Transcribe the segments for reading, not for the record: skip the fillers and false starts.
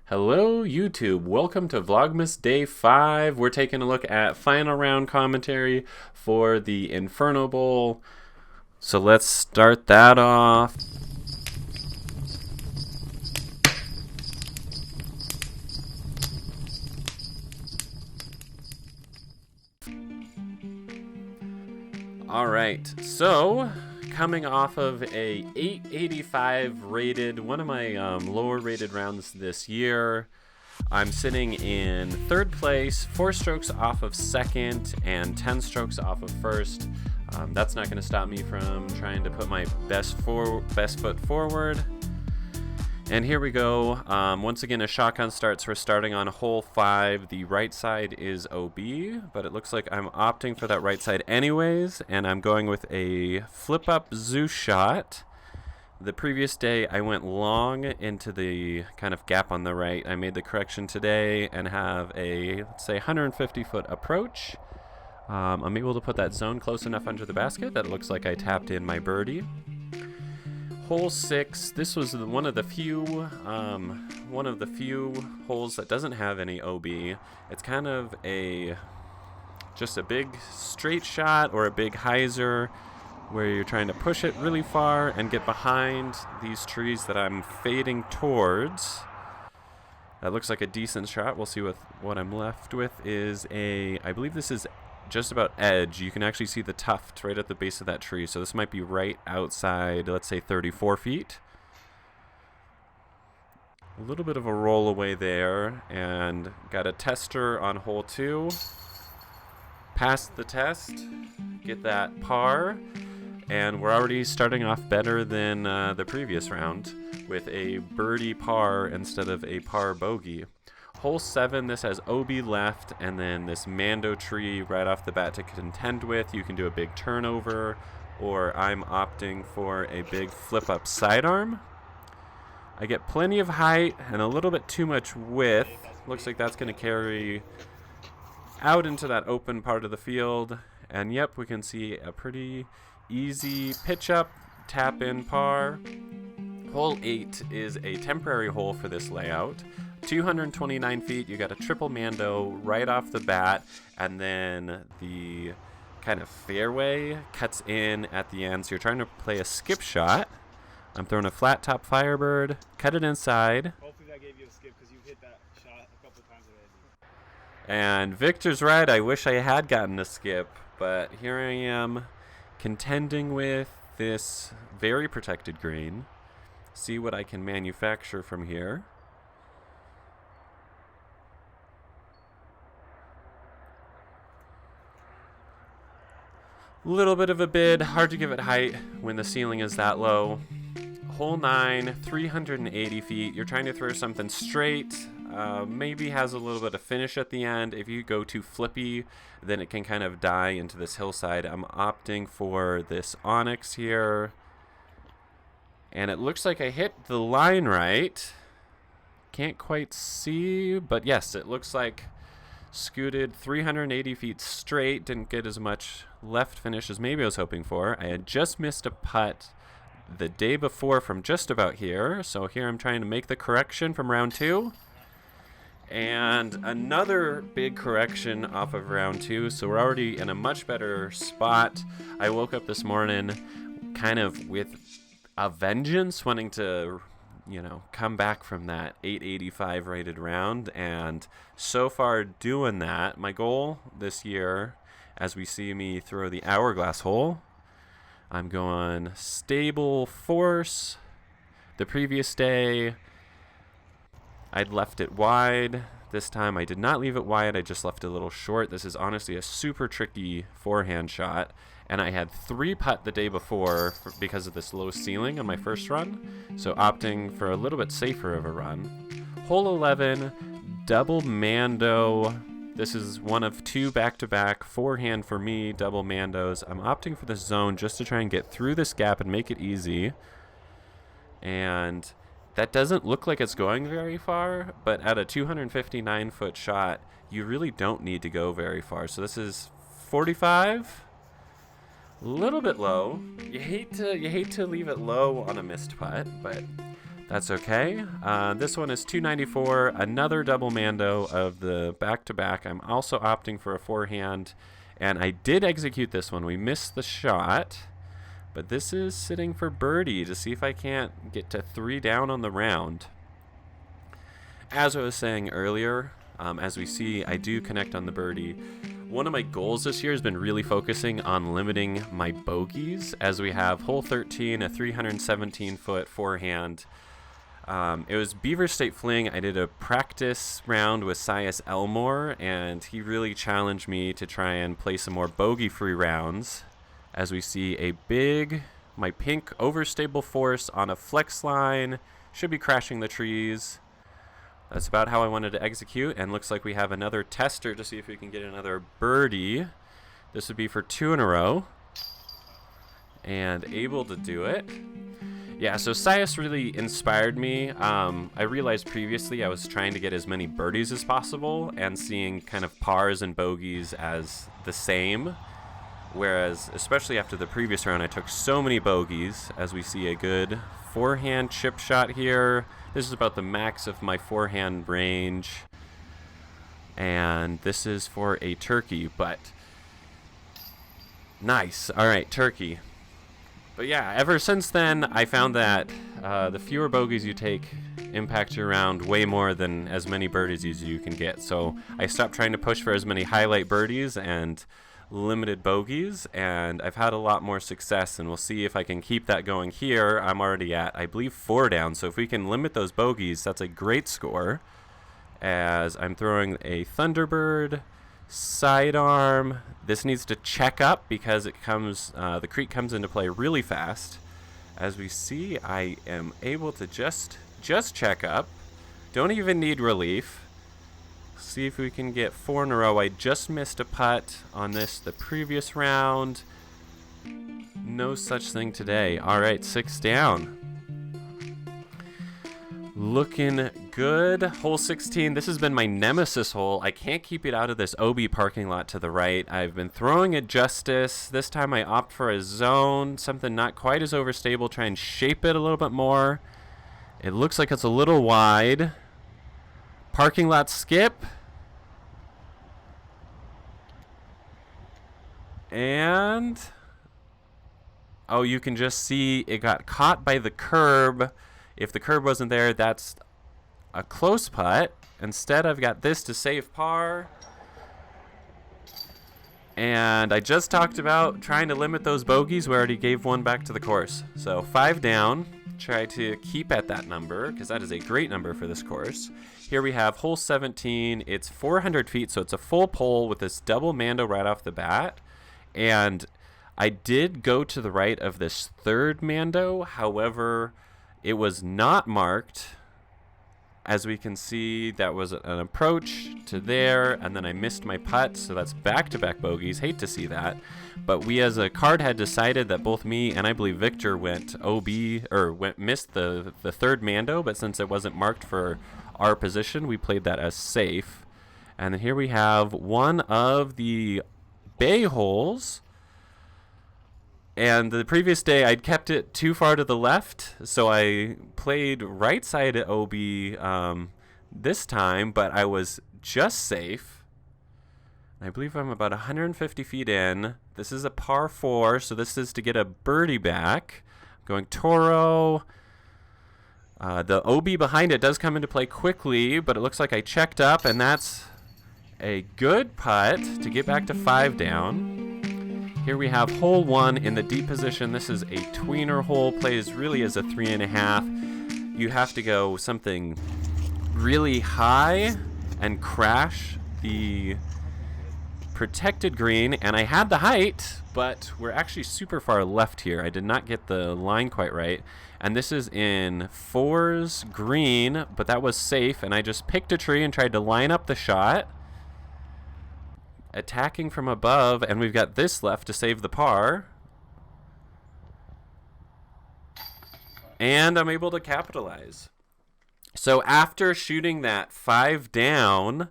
Hello YouTube, welcome to Vlogmas Day 5. We're taking a look at final round commentary for the Inferno Bowl. So let's start that off. Alright, so coming off of a 885 rated, one of my lower rated rounds this year. I'm sitting in third place, 4 strokes off of second and 10 strokes off of first. That's not going to stop me from trying to put my best foot forward. And here we go. Once again, a shotgun start, so we're starting on hole 5. The right side is OB, but it looks like I'm opting for that right side anyways, and I'm going with a flip-up Zeus shot. The previous day, I went long into the kind of gap on the right. I made the correction today and have a, let's say, 150-foot approach. I'm able to put that zone close enough under the basket that it looks like I tapped in my birdie. Hole 6, this was one of the few holes that doesn't have any OB. It's kind of just a big straight shot or a big hyzer where you're trying to push it really far and get behind these trees that I'm fading towards. That looks like a decent shot. We'll see what I'm left with is I believe this is just about edge. You can actually see the tuft right at the base of that tree, so this might be right outside, let's say 34 feet. A little bit of a roll away there, and got a tester on hole 2. Passed the test, get that par, and we're already starting off better than the previous round with a birdie par instead of a par bogey. Hole 7, this has OB left, and then this Mando tree right off the bat to contend with. You can do a big turnover, or I'm opting for a big flip-up sidearm. I get plenty of height and a little bit too much width. Looks like that's going to carry out into that open part of the field. And yep, we can see a pretty easy pitch-up, tap-in par. Hole 8 is a temporary hole for this layout. 229 feet, you got a triple Mando right off the bat, and then the kind of fairway cuts in at the end, so you're trying to play a skip shot. I'm throwing a flat top Firebird, cut it inside. Hopefully that gave you a skip because you hit that shot a couple times already. And Victor's right, I wish I had gotten a skip, but here I am contending with this very protected green. See what I can manufacture from here. Little bit of a bid, hard to give it height when the ceiling is that low. Hole 9, 380 feet. You're trying to throw something straight, maybe has a little bit of finish at the end. If you go too flippy, then it can kind of die into this hillside. I'm opting for this onyx here. And it looks like I hit the line right. Can't quite see, but yes, it looks like scooted 380 feet straight. Didn't get as much left finish as maybe I was hoping for. I had just missed a putt the day before from just about here. So here I'm trying to make the correction from round 2. And another big correction off of round 2. So we're already in a much better spot. I woke up this morning kind of with a vengeance, wanting to come back from that 885 rated round, and so far doing that. My goal this year, as we see me throw the hourglass hole, I'm going stable force. The previous day, I'd left it wide. This time I did not leave it wide, I just left it a little short. This is honestly a super tricky forehand shot. And I had 3 putt the day before because of this low ceiling on my first run, so opting for a little bit safer of a run. Hole 11, double Mando. This is one of 2 back-to-back forehand for me, double Mandos. I'm opting for the zone just to try and get through this gap and make it easy. And that doesn't look like it's going very far, but at a 259-foot shot, you really don't need to go very far. So this is 45. A little bit low. You hate to leave it low on a missed putt, but That's okay. This one is 294, another double mando of the back-to-back. I'm also opting for a forehand, and I did execute this one. We missed the shot, but this is sitting for birdie to see if I can't get to 3 down on the round. As I was saying earlier, as we see, I do connect on the birdie. One of my goals this year has been really focusing on limiting my bogeys, as we have hole 13, a 317-foot forehand. It was Beaver State Fling. I did a practice round with Sias Elmore, and he really challenged me to try and play some more bogey-free rounds. As we see my pink overstable force on a flex line, should be crashing the trees. That's about how I wanted to execute, and looks like we have another tester to see if we can get another birdie. This would be for 2 in a row, and able to do it. Yeah, so Sias really inspired me. I realized previously I was trying to get as many birdies as possible and seeing kind of pars and bogeys as the same, whereas especially after the previous round I took so many bogeys. As we see a good forehand chip shot here. This is about the max of my forehand range, and this is for a turkey, but nice. All right, turkey. But yeah, ever since then, I found that the fewer bogeys you take impact your round way more than as many birdies as you can get. So I stopped trying to push for as many highlight birdies and limited bogeys, and I've had a lot more success, and we'll see if I can keep that going here. I'm already at, I believe, 4 down, so if we can limit those bogeys, that's a great score. As I'm throwing a Thunderbird, sidearm. This needs to check up because it comes, the creek comes into play really fast. As we see, I am able to just check up. Don't even need relief. See if we can get 4 in a row. I just missed a putt on this the previous round. No such thing today. All right, 6 down. Looking good. Hole 16. This has been my nemesis hole. I can't keep it out of this OB parking lot to the right. I've been throwing a Justice. This time I opt for a zone, something not quite as overstable. Try and shape it a little bit more. It looks like it's a little wide. Parking lot skip. And oh, you can just see it got caught by the curb. If the curb wasn't there, that's a close putt. Instead, I've got this to save par. And I just talked about trying to limit those bogeys. We already gave one back to the course. So 5 down. Try to keep at that number because that is a great number for this course. Here we have hole 17. It's 400 feet, so it's a full pole with this double mando right off the bat. And I did go to the right of this third mando. However, it was not marked. As we can see, that was an approach to there, and then I missed my putt, so that's back-to-back bogeys. Hate to see that. But we as a card had decided that both me and I believe Victor went missed the third mando, but since it wasn't marked for our position, we played that as safe. And then here we have one of the bay holes. And the previous day, I'd kept it too far to the left, so I played right side at OB this time, but I was just safe. I believe I'm about 150 feet in. This is a par 4, so this is to get a birdie back. I'm going Toro. The OB behind it does come into play quickly, but it looks like I checked up, and that's a good putt to get back to 5 down. Here we have hole 1 in the deep position. This is a tweener hole, plays really as a 3.5. You have to go something really high and crash the protected green, and I had the height, but we're actually super far left here. I did not get the line quite right, and this is in 4's green, but that was safe, and I just picked a tree and tried to line up the shot. Attacking from above, and we've got this left to save the par. And I'm able to capitalize. So after shooting that 5 down,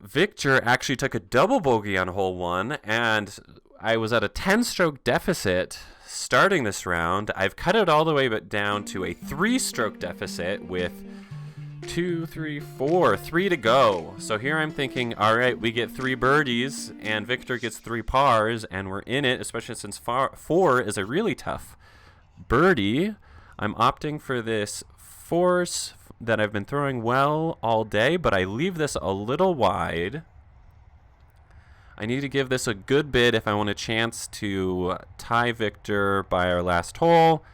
Victor actually took a double bogey on hole 1, and I was at a 10-stroke deficit. starting this round. I've cut it all the way but down to a 3-stroke deficit with 2, 3, 4, 3 to go. So here I'm thinking, all right, we get 3 birdies and Victor gets 3 pars and we're in it, especially since 4 is a really tough birdie. I'm opting for this force that I've been throwing well all day, but I leave this a little wide. I need to give this a good bid if I want a chance to tie Victor by our last hole.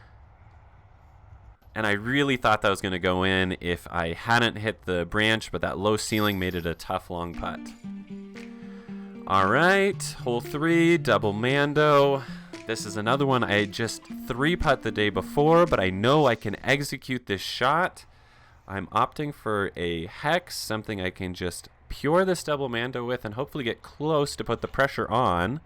And I really thought that was going to go in if I hadn't hit the branch, but that low ceiling made it a tough long putt. All right, hole 3, double Mando. This is another one I just 3-putt the day before, but I know I can execute this shot. I'm opting for a hex, something I can just pure this double Mando with and hopefully get close to put the pressure on.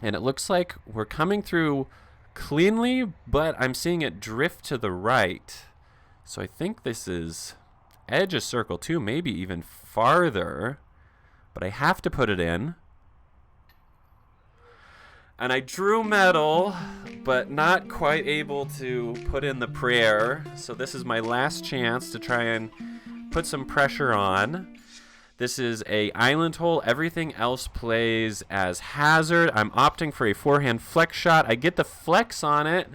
And it looks like we're coming through cleanly, but I'm seeing it drift to the right. So I think this is edge of circle 2, maybe even farther. But I have to put it in. And I drew metal, but not quite able to put in the prayer. So this is my last chance to try and put some pressure on. This is a island hole. Everything else plays as hazard. I'm opting for a forehand flex shot. I get the flex on it,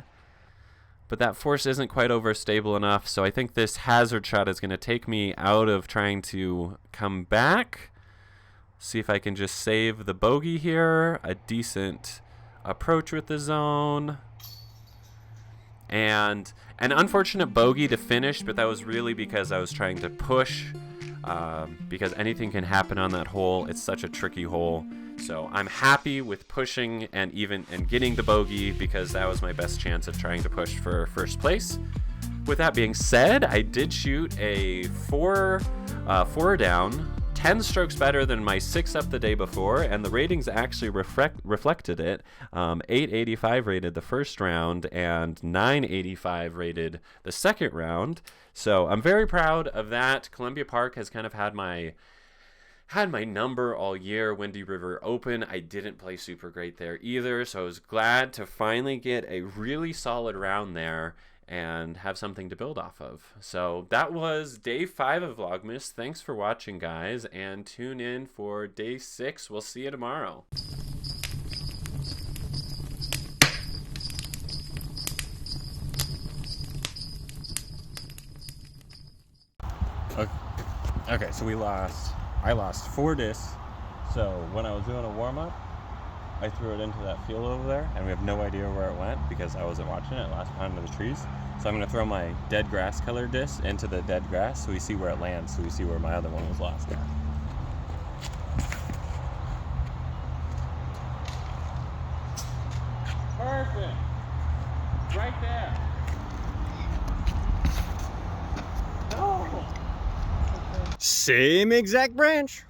but that force isn't quite overstable enough. So I think this hazard shot is going to take me out of trying to come back. See if I can just save the bogey here. A decent approach with the zone. And an unfortunate bogey to finish, but that was really because I was trying to push. Because anything can happen on that hole. It's such a tricky hole. So I'm happy with pushing and getting the bogey because that was my best chance of trying to push for first place. With that being said, I did shoot a 4 down, 10 strokes better than my 6 up the day before, and the ratings actually reflected it. 885 rated the first round and 985 rated the second round. So I'm very proud of that. Columbia Park has kind of had my number all year. Windy River Open, I didn't play super great there either, so I was glad to finally get a really solid round there and have something to build off of. So that was day 5 of Vlogmas. Thanks for watching, guys, and tune in for day 6. We'll see you tomorrow. Okay, so I lost 4 discs. So when I was doing a warm-up, I threw it into that field over there, and we have no idea where it went because I wasn't watching it last behind the trees. So I'm going to throw my dead grass color disc into the dead grass so we see where it lands, so we see where my other one was lost. Perfect! Right there! Same exact branch.